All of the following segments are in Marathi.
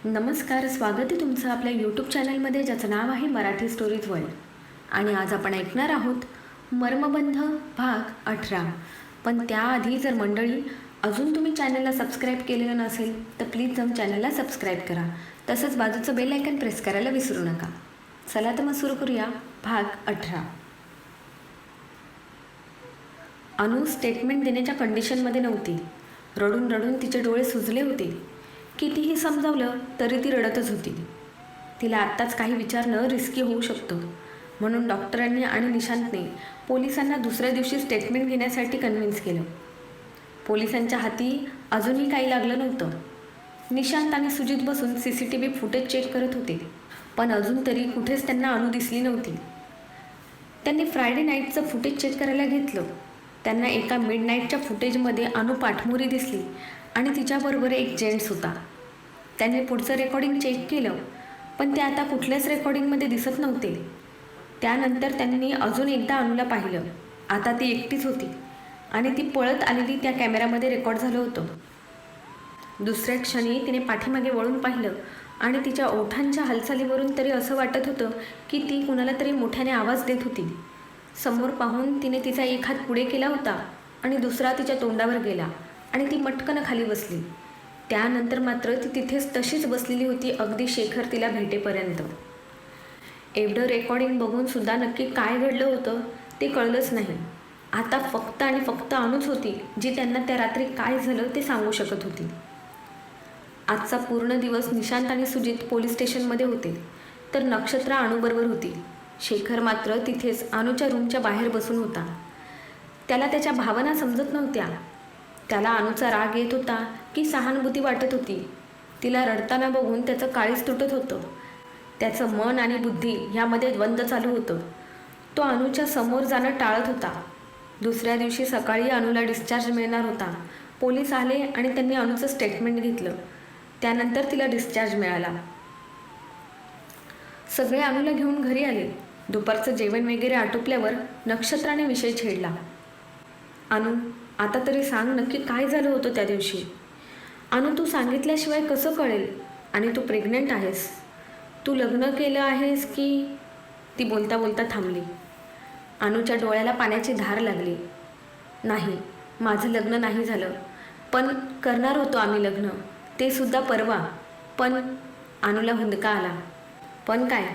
नमस्कार, स्वागत आहे तुमचं आपल्या यूट्यूब चॅनलमध्ये, ज्याचं नाव आहे मराठी स्टोरीज वर्ल्ड. आणि आज आपण ऐकणार आहोत मर्मबंध भाग 18. पण त्याआधी जर मंडळी अजून तुम्ही चॅनलला सबस्क्राईब केलेलं नसेल तर प्लीज जाऊन चॅनलला सबस्क्राईब करा. तसंच बाजूचं बेल आयकन प्रेस करायला विसरू नका. चला तर मग सुरू करूया भाग 18. अनु स्टेटमेंट देण्याच्या कंडिशनमध्ये नव्हती. रडून रडून तिचे डोळे सुजले होते. कितीही समजावलं तरी ती रडतच होती. तिला आत्ताच काही विचारणं रिस्की होऊ शकतो, म्हणून डॉक्टरांनी आणि निशांतने पोलिसांना दुसऱ्या दिवशी स्टेटमेंट घेण्यासाठी कन्व्हिन्स केलं. पोलिसांच्या हाती अजूनही काही लागलं नव्हतं. निशांत आणि सुजित बसून CCTV फुटेज चेक करत होते, पण अजून तरी कुठेच त्यांना अनु दिसली नव्हती. त्यांनी फ्रायडे नाईटचं फुटेज चेक करायला घेतलं. त्यांना एका मिडनाईटच्या फुटेजमध्ये अनु पाठमोरी दिसली आणि तिच्याबरोबर एक जेंट्स होता. त्यांनी पुढचं रेकॉर्डिंग चेक केलं, पण ते आता कुठल्याच रेकॉर्डिंगमध्ये दिसत नव्हते. त्यानंतर त्यांनी अजून एकदा अनुला पाहिलं. आता ती एकटीच होती आणि ती पळत आलेली त्या कॅमेऱ्यामध्ये रेकॉर्ड झालं होतं. दुसऱ्या क्षणी तिने पाठीमागे वळून पाहिलं आणि तिच्या ओठांच्या हालचालीवरून तरी असं वाटत होतं की ती कुणाला तरी मोठ्याने आवाज देत होती. समोर पाहून तिने तिचा एक हात पुढे केला होता आणि दुसरा तिच्या तोंडावर गेला आणि ती मटकन खाली बसली. त्यानंतर मात्र ती तिथेच तशीच बसलेली होती, अगदी शेखर तिला भेटेपर्यंत. एवढं रेकॉर्डिंग बघून सुद्धा नक्की काय घडलं होतं ते कळलंच नाही. आता फक्त आणि फक्त अनुच होती जी त्यांना त्या रात्री काय झालं ते सांगू शकत होती. आजचा पूर्ण दिवस निशांत आणि सुजित पोलीस स्टेशनमध्ये होते, तर नक्षत्रा अनुबरोबर होती. शेखर मात्र तिथेच अनुच्या रूमच्या बाहेर बसून होता. त्याला त्याच्या भावना समजत नव्हत्या. त्याला अनुचा राग येत होता की सहानुभूती वाटत होती. तिला रडताना बघून त्याचं काळीज तुटत होतं. त्याचं मन आणि बुद्धी यामध्ये द्वंद्व चालू होतं. तो अनुच्या समोर जाणं टाळत होता. दुसऱ्या दिवशी सकाळी अनुला डिस्चार्ज मिळणार होता. पोलीस आले आणि त्यांनी अनुचं स्टेटमेंट घेतलं. त्यानंतर तिला डिस्चार्ज मिळाला. सगळे अनुला घेऊन घरी आले. दुपारचं जेवण वगैरे आटोपल्यावर नक्षत्राने विषय छेडला. अनु, आता तरी सांग नक्की काय झालं होतं त्या दिवशी. अनु, तू सांगितल्याशिवाय कसं कळेल? आणि तू प्रेग्नंट आहेस. तू लग्न केलं आहेस की? ती बोलता बोलता थांबली. अनुच्या डोळ्याला पाण्याची धार लागली. नाही, माझं लग्न नाही झालं, पण करणार होतो आम्ही लग्न, ते सुद्धा परवा. पण अनुला हुंदका आला. पण काय?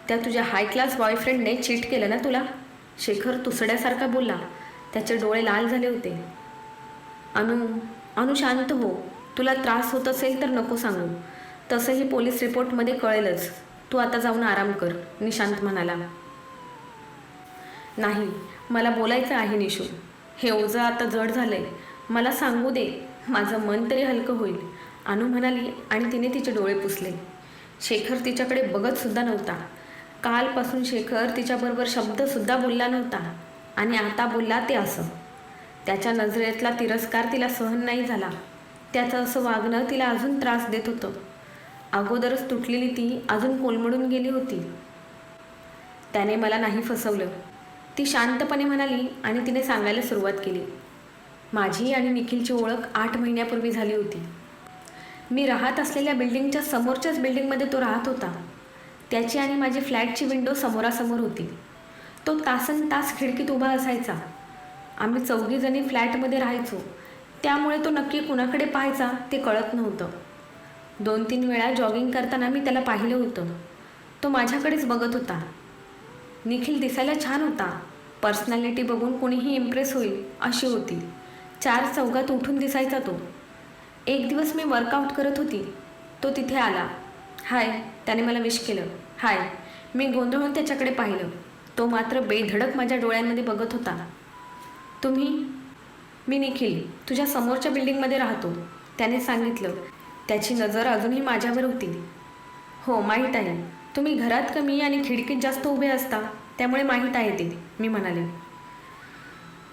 त्या तुझ्या हाय क्लास बॉयफ्रेंडने चीट केलं ना तुला? शेखर तुसड्यासारखा बोलला. त्याचे डोळे लाल झाले होते. अनु शांत हो. तुला त्रास होत असेल तर नको सांगू. तसंही पोलीस रिपोर्टमध्ये कळेलच. तू आता जाऊन आराम कर, निशांत म्हणाला. नाही, मला बोलायचं आहे निशू. हे ओझं आता जड झालंय. मला सांगू दे, माझं मन तरी हलकं होईल, अनु म्हणाली आणि तिने तिचे डोळे पुसले. शेखर तिच्याकडे बघतसुद्धा नव्हता. कालपासून शेखर तिच्याबरोबर शब्दसुद्धा बोलला नव्हता आणि आता बोलला ते असं. त्याच्या नजरेतला तिरस्कार तिला सहन नाही झाला. त्याचं असं वागणं तिला अजून त्रास देत होतं. अगोदरच तुटलेली ती अजून कोलमडून गेली होती. त्याने मला नाही फसवलं, ती शांतपणे म्हणाली आणि तिने सांगायला सुरुवात केली. माझी आणि निखिलची ओळख 8 महिन्यापूर्वी झाली होती. मी राहत असलेल्या बिल्डिंगच्या समोरच्याच बिल्डिंगमध्ये तो राहत होता. त्याची आणि माझी फ्लॅटची विंडो समोरासमोर होती. तो तासनतास खिडकीत उभा असायचा. आम्ही 4 जणी फ्लॅटमध्ये राहायचो, त्यामुळे तो नक्की कुणाकडे पाहायचा ते कळत नव्हतं. 2-3 वेळा जॉगिंग करताना मी त्याला पाहिलं होतं. तो माझ्याकडेच बघत होता. निखिल दिसायला छान होता. पर्सनॅलिटी बघून कोणीही इम्प्रेस होईल अशी होती. 4 चौघात उठून दिसायचा तो. एक दिवस मी वर्कआउट करत होती. तो तिथे आला. हाय, त्याने मला विश केलं. हाय. मी गोंधळून त्याच्याकडे पाहिलं. तो मात्र बेधडक माझ्या डोळ्यांमध्ये बघत होता. तुम्ही? मी निखिल, तुझ्या समोरच्या बिल्डिंगमध्ये राहतो, त्याने सांगितलं. त्याची नजर अजूनही माझ्यावर होती. हो, माहीत आहे. तुम्ही घरात कमी आणि खिडकीत जास्त उभे असता, त्यामुळे माहीत आहे ते, मी म्हणाले.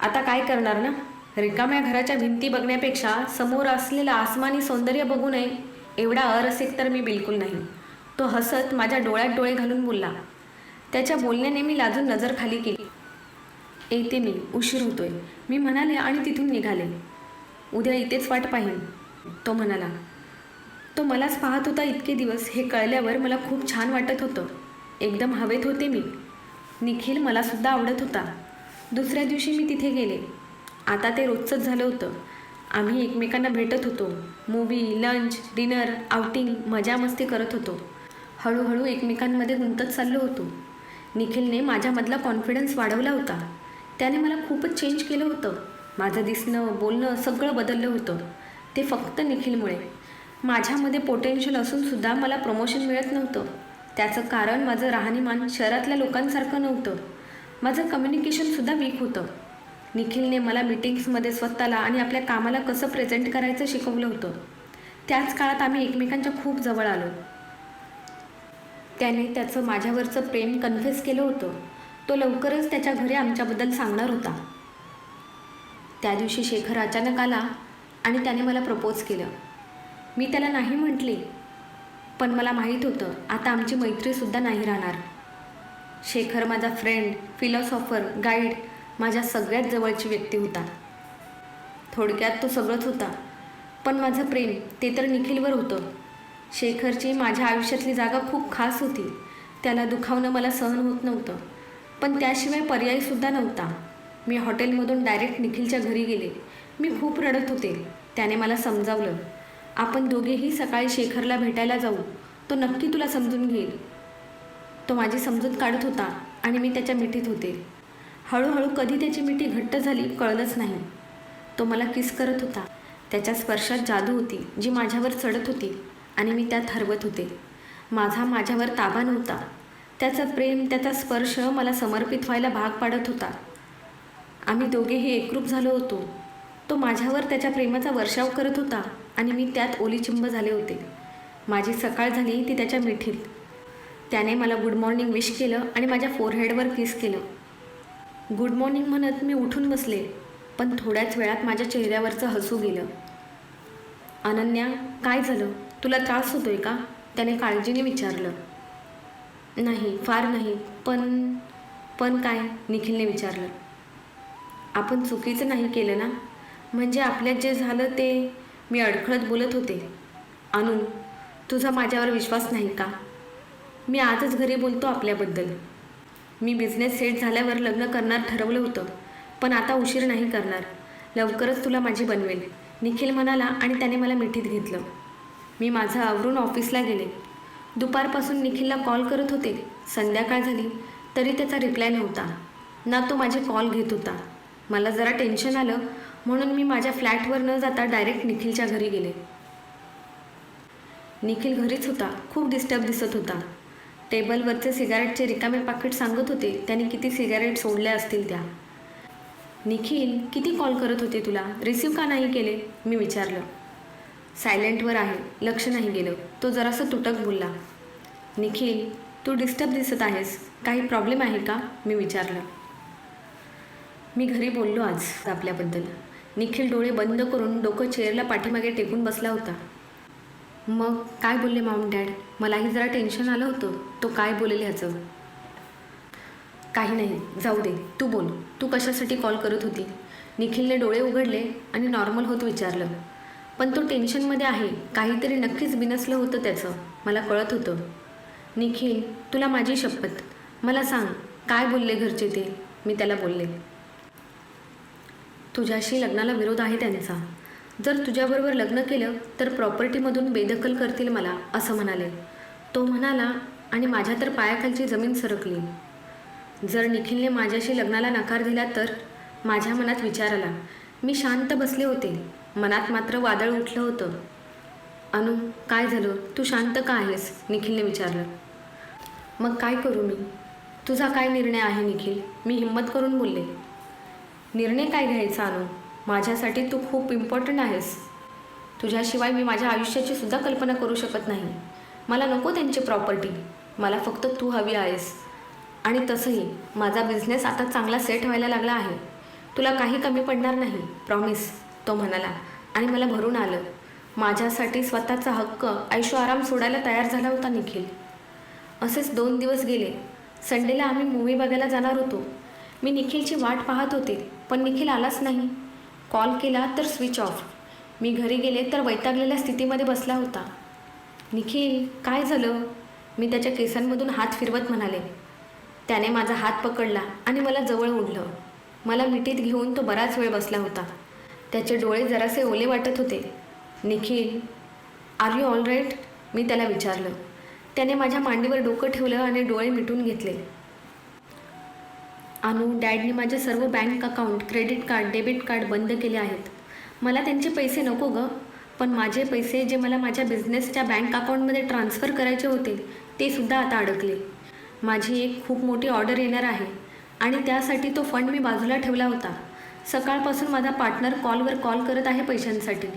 आता काय करणार ना? रिकाम्या घराच्या भिंती बघण्यापेक्षा समोर असलेलं आसमानी सौंदर्य बघू नये एवढा अरसिक तर मी बिलकुल नाही. तो हसत माझ्या डोळ्यात डोळे घालून बोलला. त्याच्या बोलण्याने मी लाजून नजर खाली केली. येते मी, उशीर होतोय, मी म्हणाले आणि तिथून निघाले. उद्या इथेच वाट पाहीन, तो म्हणाला. तो मलाच पाहत होता इतके दिवस हे कळल्यावर मला खूप छान वाटत होतं. एकदम हवेत होते मी. निखिल मलासुद्धा आवडत होता. दुसऱ्या दिवशी मी तिथे गेले. आता ते रोजचंच झालं होतं. आम्ही एकमेकांना भेटत होतो. मूवी, लंच, डिनर, आउटिंग, मजा मस्ती करत होतो. हळूहळू एकमेकांमध्ये गुंतत चाललो होतो. निखिलने माझ्यामधला कॉन्फिडन्स वाढवला होता. त्याने मला खूपच चेंज केलं होतं. माझं दिसणं, बोलणं सगळं बदललं होतं. ते फक्त निखिलमुळे. माझ्यामध्ये पोटेन्शियल असूनसुद्धा मला प्रमोशन मिळत नव्हतं. त्याचं कारण माझं राहणीमान शहरातल्या लोकांसारखं नव्हतं. माझं कम्युनिकेशनसुद्धा वीक होतं. निखिलने मला मीटिंग्समध्ये स्वतःला आणि आपल्या कामाला कसं प्रेझेंट करायचं शिकवलं होतं. त्याच काळात आम्ही एकमेकांच्या खूप जवळ आलो. त्याने त्याचं माझ्यावरचं प्रेम कन्फेस केलं होतं. तो लवकरच त्याच्या घरी आमच्याबद्दल सांगणार होता. त्या दिवशी शेखर अचानक आला आणि त्याने मला प्रपोज केलं. मी त्याला नाही म्हटले, पण मला माहीत होतं आता आमची मैत्रीसुद्धा नाही राहणार. शेखर माझा फ्रेंड, फिलॉसॉफर, गाईड, माझ्या सगळ्यात जवळची व्यक्ती होता. थोडक्यात तो सगळंच होता. पण माझं प्रेम ते तर निखिलवर होतं. शेखरची माझ्या आयुष्यातली जागा खूप खास होती. त्याला दुखावणं मला सहन होत नव्हतं. पण त्याशिवाय पर्यायसुद्धा नव्हता. मी हॉटेलमधून डायरेक्ट निखिलच्या घरी गेले. मी खूप रडत होते. त्याने मला समजावलं, आपण दोघेही सकाळी शेखरला भेटायला जाऊ. तो नक्की तुला समजून घेईल. तो माझी समजूत काढत होता आणि मी त्याच्या मिठीत होते. हळूहळू कधी त्याची मिठी घट्ट झाली कळलंच नाही. तो मला किस करत होता. त्याच्या स्पर्शात जादू होती जी माझ्यावर चढत होती आणि मी त्यात हरवत होते. माझ्यावर ताबा नव्हता. त्याचं प्रेम, त्याचा स्पर्श मला समर्पित व्हायला भाग पाडत होता. आम्ही दोघेही एकरूप झालो होतो. तो माझ्यावर त्याच्या प्रेमाचा वर्षाव करत होता आणि मी त्यात ओलीचिंब झाले होते. माझी सकाळ झाली ती त्याच्या मिठीत. त्याने मला गुड मॉर्निंग विश केलं आणि माझ्या फोरहेडवर किस केलं. गुड मॉर्निंग म्हणत मी उठून बसले, पण थोड्याच वेळात माझ्या चेहऱ्यावरचं हसू गेलं. अनन्या, काय झालं? तुला त्रास होतोय का? त्याने काळजीने विचारलं. नाही, फार नाही, पण काय? निखिलने विचारलं. आपण चुकीचं नाही केलं ना? म्हणजे आपल्यात जे झालं ते. मी अडखळत बोलत होते. अनु, तुझा माझ्यावर विश्वास नाही का? मी आजच घरी बोलतो आपल्याबद्दल. मी बिझनेस सेट झाल्यावर लग्न करणार ठरवलं होतं, पण आता उशीर नाही करणार. लवकरच तुला माझी बनवेल, निखिल म्हणाला आणि त्याने मला मिठीत घेतलं. मी माझं आवरून ऑफिसला गेले. दुपारपासून निखिलला कॉल करत होते. संध्याकाळ झाली तरी त्याचा रिप्लाय नव्हता ना. तो माझे कॉल घेत होता. मला जरा टेन्शन आलं म्हणून मी माझ्या फ्लॅटवर न जाता डायरेक्ट निखिलच्या घरी गेले. निखिल घरीच होता. खूप डिस्टर्ब दिसत होता. टेबलवरचे सिगारेटचे रिकामे पाकिट सांगत होते त्याने किती सिगारेट सोडल्या असतील त्या. निखिल किती कॉल करत होते तुला, रिसीव का नाही केले? मी विचारलं. सायलेंटवर आहे, लक्ष नाही गेलं. तो जरासं तुटक बोलला. निखिल, तू डिस्टर्ब दिसत आहेस, काही प्रॉब्लेम आहे का? मी विचारलं. मी घरी बोललो आज आपल्याबद्दल. निखिल डोळे बंद करून डोकं चेअरला पाठीमागे टेकून बसला होता. मग काय बोलले मॉम डॅड? मलाही जरा टेन्शन आलं होतं तो काय बोलेल ह्याचं. काही नाही, जाऊ दे, तू बोल. तू कशासाठी कॉल करत होती? निखिलने डोळे उघडले आणि नॉर्मल होत विचारलं. पण तो टेन्शनमध्ये आहे. काहीतरी नक्कीच बिनसलं होतं त्याचं, मला कळत होतं. निखिल, तुला माझी शपथ, मला सांग काय बोलले घरचे ते? मी त्याला बोलले. तुझ्याशी लग्नाला विरोध आहे त्यांचा. जर तुझ्याबरोबर लग्न केलं तर प्रॉपर्टीमधून बेदखल करतील मला, असं म्हणाले. तो म्हणाला आणि माझ्या तर पायाखालची जमीन सरकली. जर निखिलने माझ्याशी लग्नाला नकार दिला तर? माझ्या मनात विचार आला. मी शांत बसले होते. मनात मात्र वादळ उठलं होतं. अनु, काय झालं? तू शांत का आहेस? निखिलने विचारलं. मग काय करू मी? तुझा काय निर्णय आहे निखिल? मी हिम्मत करून बोलले. निर्णय काय घ्यायचा अनु? माझ्यासाठी तू खूप इम्पॉर्टंट आहेस. तुझ्याशिवाय मी माझ्या आयुष्याची सुद्धा कल्पना करू शकत नाही. मला नको त्यांची प्रॉपर्टी. मला फक्त तू हवी आहेस. आणि तसंही माझा बिझनेस आता चांगला सेट व्हायला लागला आहे. तुला काही कमी पडणार नाही, प्रॉमिस, तो म्हणाला आणि मला भरून आलं. माझ्यासाठी स्वतःचा हक्क, ऐशो आराम सोडायला तयार झाला होता निखिल. असेच 2 दिवस गेले. संडेला आम्ही मूव्ही बघायला जाणार होतो. मी निखिलची वाट पाहत होते, पण निखिल आलाच नाही. कॉल केला तर स्विच ऑफ. मी घरी गेले तर वैतागलेल्या स्थितीमध्ये बसला होता. निखिल, काय झालं? मी त्याच्या केसांमधून हात फिरवत म्हणाले. त्याने माझा हात पकडला आणि मला जवळ ओढलं. मला मिठीत घेऊन तो बराच वेळ बसला होता. त्याचे डोळे जरासे ओले वाटत होते. Nikhil, are you all right? मी त्याला विचारलं. त्याने माझ्या मांडीवर डोकं ठेवलं आणि डोळे मिटून घेतले. अनु, डॅडने माझे सर्व bank account, credit card, debit card बंद केले आहेत. मला त्यांचे पैसे नको गं, पण माझे पैसे जे मला माझ्या बिझनेसच्या बँक अकाउंटमध्ये ट्रान्स्फर करायचे होते ते सुद्धा आता अडकले. माझी एक खूप मोठी ऑर्डर येणार आहे आणि त्यासाठी तो फंड मी बाजूला ठेवला होता. सकाळपासून माझा पार्टनर कॉलवर कॉल करत आहे पैशांसाठी,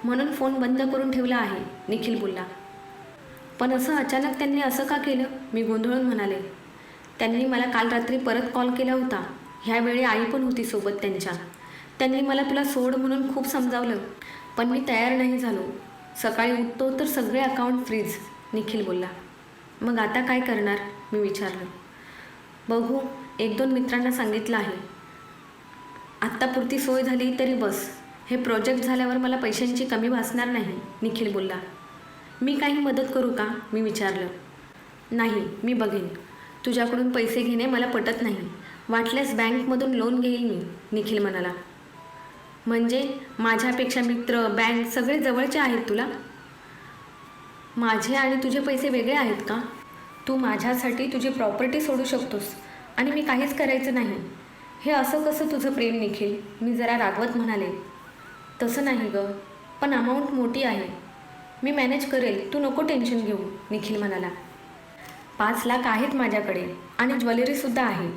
म्हणून फोन बंद करून ठेवला आहे, निखिल बोलला. पण असं अचानक त्यांनी असं का केलं? मी गोंधळून म्हणाले. त्यांनी मला काल रात्री परत कॉल केला होता. ह्यावेळी आई पण होती सोबत त्यांच्या. त्यांनी मला तुला सोड म्हणून खूप समजावलं, पण मी तयार नाही झालो. सकाळी उठतो तर सगळे अकाउंट फ्रीज, निखिल बोलला. मग आता काय करणार? मी विचारलं. बघू, 1-2 मित्रांना सांगितलं आहे. आत्तापुरती सोय झाली तरी बस. हे प्रोजेक्ट झाल्यावर मला पैशांची कमी भासणार नाही, निखिल बोलला. मी काही मदत करू का? मी विचारलं. नाही, मी बघेन. तुझ्याकडून पैसे घेणे मला पटत नाही. वाटल्यास बँकमधून लोन घेईल मी, निखिल म्हणाला. म्हणजे माझ्यापेक्षा मित्र, बँक सगळे जवळचे आहेत तुला? माझे आणि तुझे पैसे वेगळे आहेत का? तू माझ्यासाठी तुझी प्रॉपर्टी सोडू शकतोस आणि मी काहीच करायचं नाही. हे असं कसं तुझं प्रेम, निखिल? मी जरा रागवत म्हणाले. तसं नाही गं, पण अमाऊंट मोठी आहे. मी मॅनेज करेल, तू नको टेन्शन घेऊ, निखिल म्हणाला. 5 लाख आहेत माझ्याकडे आणि ज्वेलरीसुद्धा आहे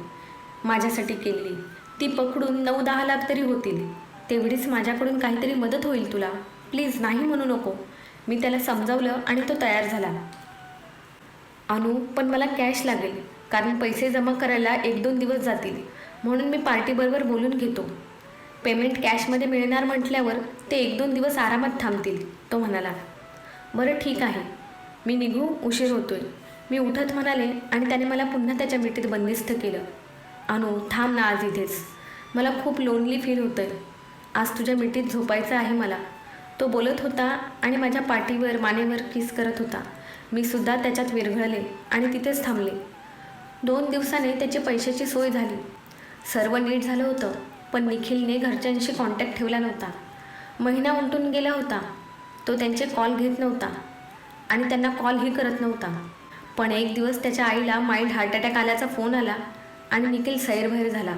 माझ्यासाठी केलेली. ती पकडून 9-10 लाख तरी होतील. तेवढीच माझ्याकडून काहीतरी मदत होईल तुला. प्लीज नाही म्हणू नको. मी त्याला समजावलं आणि तो तयार झाला. अनु, पण मला कॅश लागेल, कारण पैसे जमा करायला 1-2 दिवस जातील, म्हणून मी पार्टीबरोबर बोलून घेतो. पेमेंट कॅशमध्ये मिळणार म्हटल्यावर ते 1-2 दिवस आरामात थांबतील, तो म्हणाला. बरं ठीक आहे, मी निघू, उशीर होतोय, मी उठत म्हणाले आणि त्याने मला पुन्हा त्याच्या मिठीत बंदिस्त केलं. अनु, थांब ना आज इथेच. मला खूप लोनली फील होतंय. आज तुझ्या मिठीत झोपायचं आहे मला, तो बोलत होता आणि माझ्या पाठीवर, मानेवर किस करत होता. मी सुद्धा त्याच्यात विरघळले आणि तिथेच थांबले. 2 दिवसाने त्याची पैशाची सोय झाली. सर्व नीट झालं होतं, पण निखिलने घरच्यांशी कॉन्टॅक्ट ठेवला नव्हता. महिना उलटून गेला होता. तो त्यांचे कॉल घेत नव्हता आणि त्यांना कॉलही करत नव्हता. पण एक दिवस त्याच्या आईला माइल्ड हार्ट अटॅक आल्याचा फोन आला आणि निखिल सैरभैर झाला.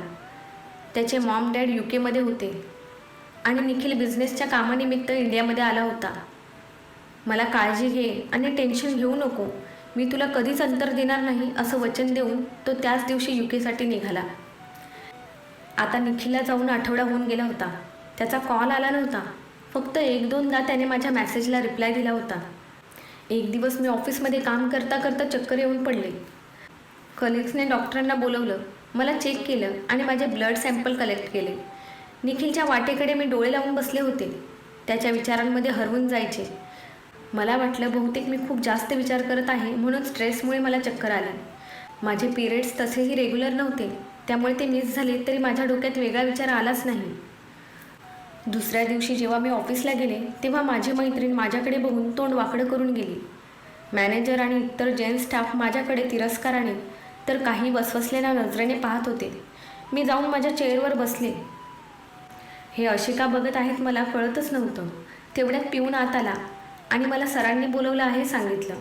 त्याचे मॉम डॅड UK होते आणि निखिल बिझनेसच्या कामानिमित्त इंडियामध्ये आला होता. मला काळजी घे आणि टेन्शन घेऊ नको, मी तुला कधीच अंतर देणार नाही असं वचन देऊन तो त्याच दिवशी UK निघाला. आता निखिलला जाऊन आठवडा होऊन गेला होता. त्याचा कॉल आला नव्हता. फक्त 1-2दा त्याने माझ्या मेसेजला रिप्लाय दिला होता. एक दिवस मी ऑफिसमध्ये काम करता करता चक्कर येऊन पडले. कलिग्सने डॉक्टरांना बोलवलं, मला चेक केलं आणि माझे ब्लड सॅम्पल कलेक्ट केले. निखिलच्या वाटेकडे मी डोळे लावून बसले होते. त्याच्या विचारांमध्ये हरवून जायचे. मला वाटलं बहुतेक मी खूप जास्त विचार करत आहे म्हणून स्ट्रेसमुळे मला चक्कर आली. माझे पिरियड्स तसेही रेग्युलर नव्हते, त्यामुळे ते मिस झाले तरी माझ्या डोक्यात वेगळा विचार आलाच नाही. दुसऱ्या दिवशी जेव्हा मी ऑफिसला गेले तेव्हा माझी मैत्रीण माझ्याकडे बघून तोंड वाकडं करून गेली. मॅनेजर आणि इतर जेंट्स स्टाफ माझ्याकडे तिरस्काराने तर काही वसवसलेल्या नजरेने पाहत होते. मी जाऊन माझ्या चेअरवर बसले. हे असे का बघत आहेत मला कळतच नव्हतं. तेवढ्यात पिऊन आत आला आणि मला सरांनी बोलवलं आहे सांगितलं.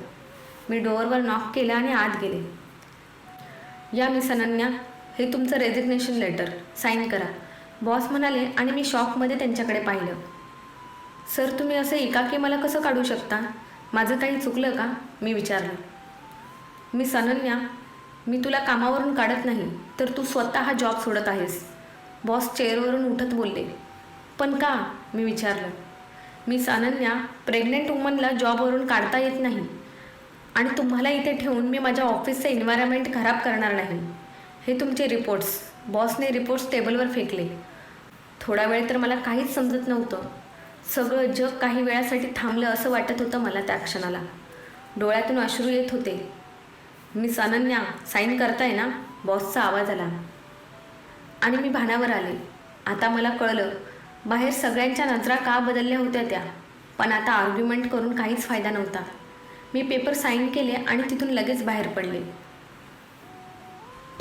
मी डोअरवर नॉक केला आणि आत गेले. या मिस अनन्या, हे तुमचं रेजिग्नेशन लेटर, साईन करा, बॉस म्हणाले आणि मी शॉकमध्ये त्यांच्याकडे पाहिलं. सर, तुम्ही असं एकाकी मला कसं काढू शकता? माझं काही चुकलं का? मी विचारलं. मिस अनन्या, मी तुला कामावरून काढत नाही, तर तू स्वतः हा जॉब सोडत आहेस, बॉस चेअरवरून उठत बोलले. पण का? मी विचारलं. मिस अनन्या, प्रेग्नेंट वुमनला जॉबवरून काढता येत नाही आणि तुम्हाला इथे ठेवून मी माझ्या ऑफिसचं एन्व्हायरमेंट खराब करणार नाही. हे तुमचे रिपोर्ट्स. बॉसने रिपोर्ट्स टेबलवर फेकले. थोडा वेळ तर मला काहीच समजत नव्हतं. सगळं जग काही वेळासाठी थांबलं असं वाटत होतं मला त्या क्षणाला. डोळ्यातून अश्रू येत होते. मिस अनन्या, साईन करताय ना? बॉसचा आवाज आला आणि मी भानावर आले. आता मला कळलं बाहेर सगळ्यांच्या नजरा का बदलल्या होत्या त्या. पण आता आर्ग्युमेंट करून काहीच फायदा नव्हता. मी पेपर साईन केले आणि तिथून लगेच बाहेर पडले.